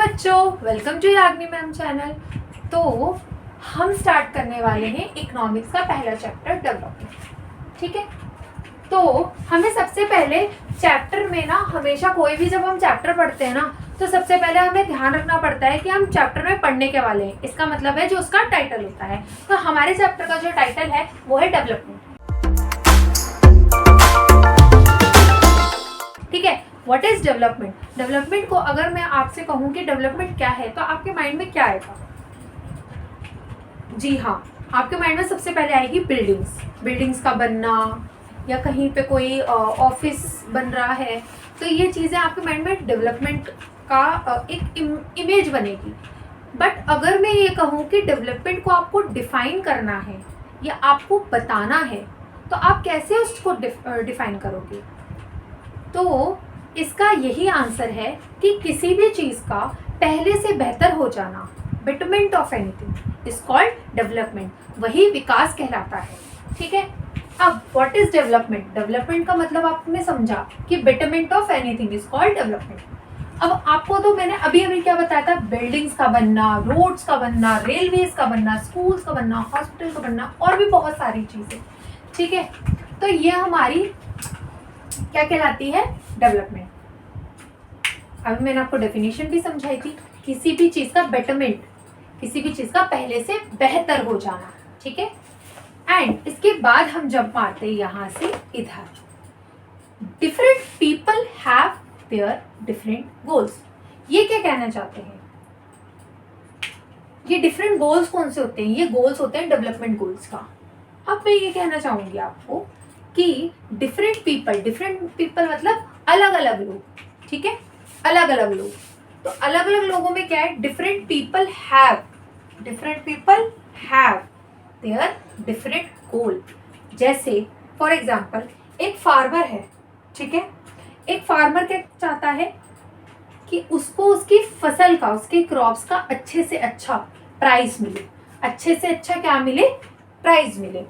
बच्चों, welcome to Yagnik ma'am channel. तो हम स्टार्ट करने वाले हैं इकोनॉमिक्स का पहला चैप्टर डेवलपमेंट। ठीक है, तो हमें सबसे पहले चैप्टर में ना हमेशा कोई भी जब हम चैप्टर पढ़ते हैं ना तो सबसे पहले हमें ध्यान रखना पड़ता है कि हम चैप्टर में पढ़ने के वाले हैं। इसका मतलब है जो उसका टाइटल होता है। तो हमारे चैप्टर का जो टाइटल है वो है डेवलपमेंट। ठीक है, व्हाट इज डेवलपमेंट? डेवलपमेंट को अगर मैं आपसे कहूँ कि डेवलपमेंट क्या है तो आपके माइंड में क्या आएगा? जी हाँ, आपके माइंड में सबसे पहले आएगी बिल्डिंग्स का बनना, या कहीं पे कोई ऑफिस बन रहा है, तो ये चीज़ें आपके माइंड में डेवलपमेंट का एक इमेज बनेगी। बट अगर मैं ये कहूँ कि डेवलपमेंट को आपको डिफाइन करना है या आपको बताना है तो आप कैसे उसको डिफाइन करोगे? तो इसका यही आंसर है कि किसी भी चीज़ का पहले से बेहतर हो जाना, betterment of anything is called development, वही विकास कहलाता है। ठीक है, अब व्हाट इज डेवलपमेंट? डेवलपमेंट का मतलब आपने समझा कि betterment of anything is called development. अब आपको तो मैंने अभी अभी क्या बताया था, बिल्डिंग्स का बनना, रोड्स का बनना, रेलवेज का बनना, स्कूल्स का बनना, हॉस्पिटल का बनना और भी बहुत सारी चीज़ें। ठीक है, तो ये हमारी क्या कहलाती है? डेवलपमेंट। अभी मैंने आपको डेफिनेशन भी समझाई थी, किसी भी चीज़ का बेटरमेंट, किसी भी चीज़ का पहले से बेहतर हो जाना। ठीक है, एंड इसके बाद हम जब मारते हैं यहाँ से इधर, different people have their different goals. ये क्या कहना चाहते हैं? ये डिफरेंट गोल्स कौन से होते हैं? ये गोल्स होते हैं डेवलपमेंट गोल्स का। अब मैं ये कहना चाहूंगी आपको कि डिफरेंट पीपल मतलब अलग अलग लोग। ठीक है, अलग अलग लोग। तो अलग अलग लोगों में क्या है? Different people have their different गोल। जैसे फॉर एग्जाम्पल एक फार्मर है। ठीक है, एक फार्मर क्या चाहता है कि उसको उसकी फसल का, उसके क्रॉप्स का अच्छे से अच्छा प्राइस मिले, अच्छे से अच्छा क्या मिले? प्राइस मिले।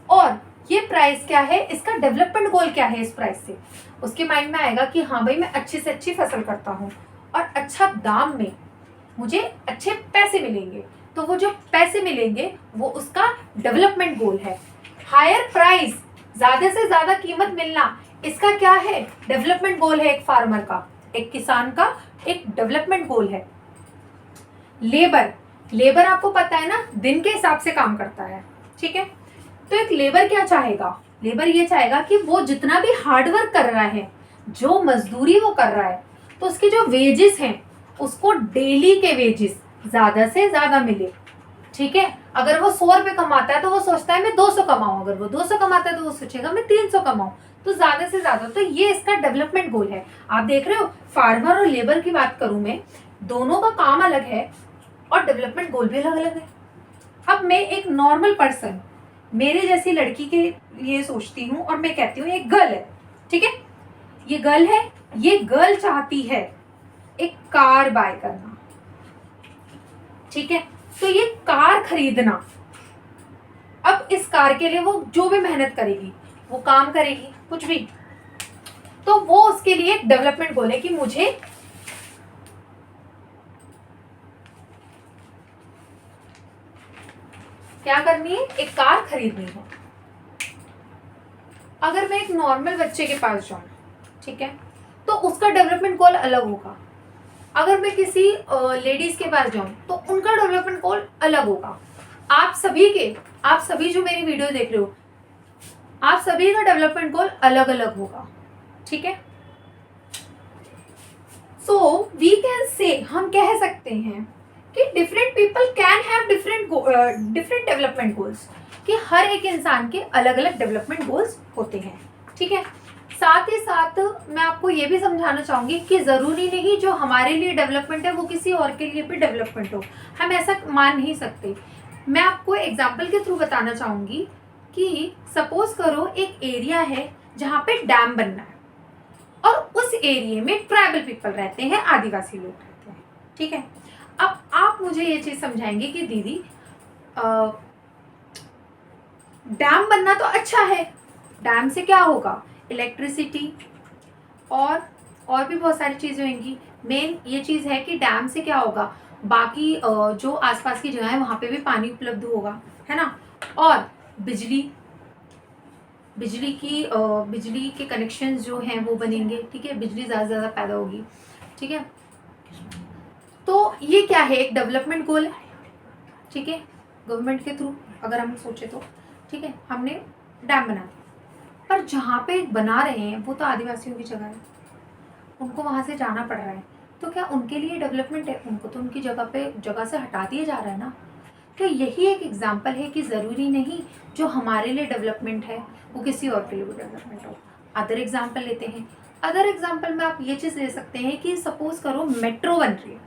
और ये प्राइस क्या है? इसका डेवलपमेंट गोल क्या है? इस प्राइस से उसके माइंड में आएगा कि हाँ भाई, मैं अच्छी से अच्छी फसल करता हूँ और अच्छा दाम में मुझे अच्छे पैसे मिलेंगे। तो वो जो पैसे मिलेंगे वो उसका डेवलपमेंट गोल है। हायर प्राइस, ज्यादा से ज्यादा कीमत मिलना, इसका क्या है? डेवलपमेंट गोल है। एक फार्मर का, एक किसान का एक डेवलपमेंट गोल है। लेबर आपको पता है ना, दिन के हिसाब से काम करता है। ठीक है, तो एक लेबर क्या चाहेगा? लेबर ये चाहेगा कि वो जितना भी हार्डवर्क कर रहा है, जो मजदूरी वो कर रहा है, तो उसके जो वेजेस हैं उसको डेली के वेजेस ज्यादा से ज्यादा मिले। ठीक है, अगर वो 100 रुपये कमाता है तो वो सोचता है मैं 200 कमाऊं, अगर वो 200 कमाता है तो वो सोचेगा मैं 300 कमाऊं। तो ज्यादा से ज्यादा, तो ये इसका डेवलपमेंट गोल है। आप देख रहे हो, फार्मर और लेबर की बात करूं मैं, दोनों का काम अलग है और डेवलपमेंट गोल भी अलग अलग है। अब मैं एक नॉर्मल पर्सन, मेरे जैसी लड़की के लिए सोचती हूँ और मैं कहती हूँ एक गर्ल है। ठीक है, ये गर्ल है, ये गर्ल चाहती है एक कार बाय करना। ठीक है, तो ये कार खरीदना, अब इस कार के लिए वो जो भी मेहनत करेगी, वो काम करेगी, कुछ भी, तो वो उसके लिए एक डेवलपमेंट गोल है कि मुझे क्या करनी है? एक कार खरीदनी है। अगर मैं एक नॉर्मल बच्चे के पास जाऊं, ठीक है, तो उसका डेवलपमेंट गोल अलग होगा। अगर मैं किसी लेडीज के पास जाऊं तो उनका डेवलपमेंट गोल अलग होगा। आप सभी जो मेरी वीडियो देख रहे हो, आप सभी का डेवलपमेंट गोल अलग अलग होगा। ठीक है, सो वी कैन से, हम कह सकते हैं कि different people can have different development goals, कि हर एक इंसान के अलग अलग डेवलपमेंट गोल्स होते हैं। ठीक है, साथ ही साथ मैं आपको ये भी समझाना चाहूंगी कि जरूरी नहीं जो हमारे लिए डेवलपमेंट है वो किसी और के लिए भी डेवलपमेंट हो, हम ऐसा मान नहीं सकते। मैं आपको एग्जाम्पल के थ्रू बताना चाहूंगी कि सपोज करो एक एरिया है जहाँ पे डैम बनना है और उस एरिया में ट्राइबल पीपल रहते हैं, आदिवासी लोग रहते हैं। ठीक है, अब आप मुझे ये चीज समझाएंगे कि दीदी डैम बनना तो अच्छा है, डैम से क्या होगा? इलेक्ट्रिसिटी और और भी बहुत सारी चीज़ें होंगी। मेन ये चीज़ है कि डैम से क्या होगा, बाकी जो आसपास की जगह है वहाँ पे भी पानी उपलब्ध होगा, है ना। और बिजली बिजली के कनेक्शंस जो हैं वो बनेंगे, ठीक है, बिजली ज़्यादा से ज़्यादा पैदा होगी, ठीक है। तो ये क्या है, एक डेवलपमेंट गोल है, ठीक है, गवर्नमेंट के थ्रू अगर हम सोचे तो, ठीक है, हमने डैम बना दिया, पर जहाँ पे बना रहे हैं वो तो आदिवासियों की जगह है, उनको वहाँ से जाना पड़ रहा है, तो क्या उनके लिए डेवलपमेंट है? उनको तो उनकी जगह से हटा दिया जा रहा है ना। तो यही एक एग्जाम्पल है कि ज़रूरी नहीं जो हमारे लिए डेवलपमेंट है वो किसी और के लिए भी डेवलपमेंट हो। अदर एग्जाम्पल लेते हैं। अदर एग्जाम्पल में आप ये चीज़ ले सकते हैं कि सपोज करो मेट्रो बन रही है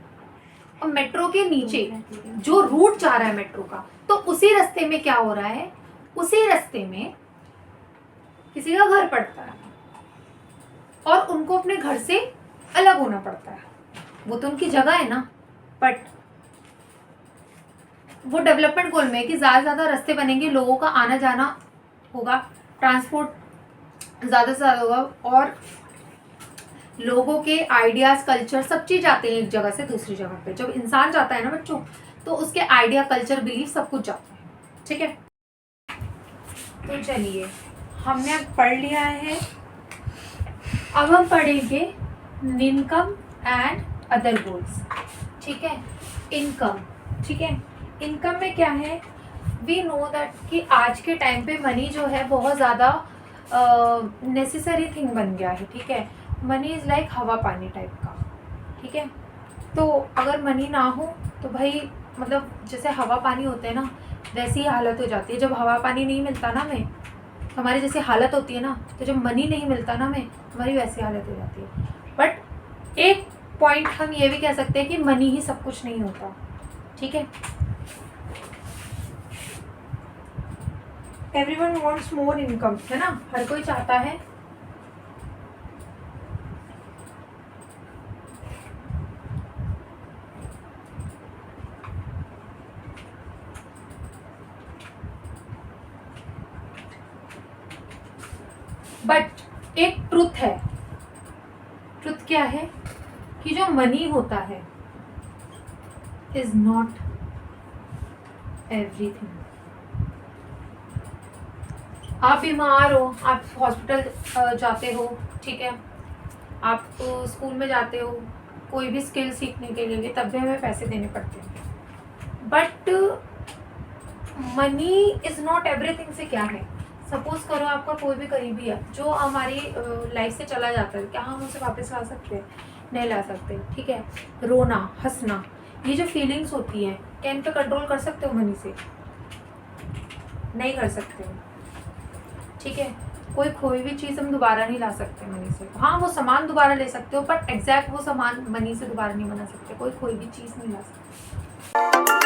और मेट्रो के नीचे जो रूट जा रहा है मेट्रो का, तो उसी रास्ते में क्या हो रहा है, उसी रास्ते में किसी का घर पड़ता है और उनको अपने घर से अलग होना पड़ता है। वो तो उनकी जगह है ना, बट वो डेवलपमेंट गोल में है कि ज़्यादा से ज़्यादा रास्ते बनेंगे, लोगों का आना जाना होगा, ट्रांसपोर्ट ज़्यादा से ज़्यादा होगा और लोगों के आइडियाज़, कल्चर, सब चीज़ जाते हैं एक जगह से दूसरी जगह पे। जब इंसान जाता है ना बच्चों, तो उसके आइडिया, कल्चर, बिलीफ सब कुछ जाता है, ठीक है। तो चलिए, हमने अब पढ़ लिया है। अब हम पढ़ेंगे इनकम एंड अदर गोल्स, ठीक है। इनकम, ठीक है। इनकम में क्या है, वी नो दैट कि आज के टाइम पे मनी जो है बहुत ज़्यादा नेसेसरी थिंग बन गया है, ठीक है। मनी इज़ लाइक हवा पानी टाइप का, ठीक है। तो अगर मनी ना हो तो भाई मतलब जैसे हवा पानी होते हैं ना, वैसी ही हालत हो जाती है। जब हवा पानी नहीं मिलता ना हमें, हमारी जैसे हालत होती है ना, तो जब मनी नहीं मिलता ना हमें, हमारी वैसी हालत हो जाती है। बट एक पॉइंट हम ये भी कह सकते हैं कि मनी ही सब कुछ नहीं होता, ठीक है। एवरीवन वांट्स मोर इनकम, है ना, हर कोई चाहता है बट एक ट्रुथ है। ट्रुथ क्या है कि जो मनी होता है इज नॉट एवरीथिंग। आप बीमार हो, आप हॉस्पिटल जाते हो, ठीक है, आप स्कूल में जाते हो कोई भी स्किल सीखने के लिए, तब भी हमें पैसे देने पड़ते हैं। But money is not everything से क्या है, सपोज करो आपका कोई भी करीबी है जो हमारी लाइफ से चला जाता है, क्या हम उसे वापस ला सकते हैं? नहीं ला सकते, ठीक है। रोना, हंसना, ये जो फीलिंग्स होती हैं, क्या इन पे कंट्रोल कर सकते हो मनी से? नहीं कर सकते हो, ठीक है। कोई खोई हुई चीज़ हम दोबारा नहीं ला सकते मनी से। हाँ, वो सामान दोबारा ले सकते हो, बट एग्जैक्ट वो सामान मनी से दोबारा नहीं बना सकते। कोई खोई हुई चीज़ नहीं ला सकते।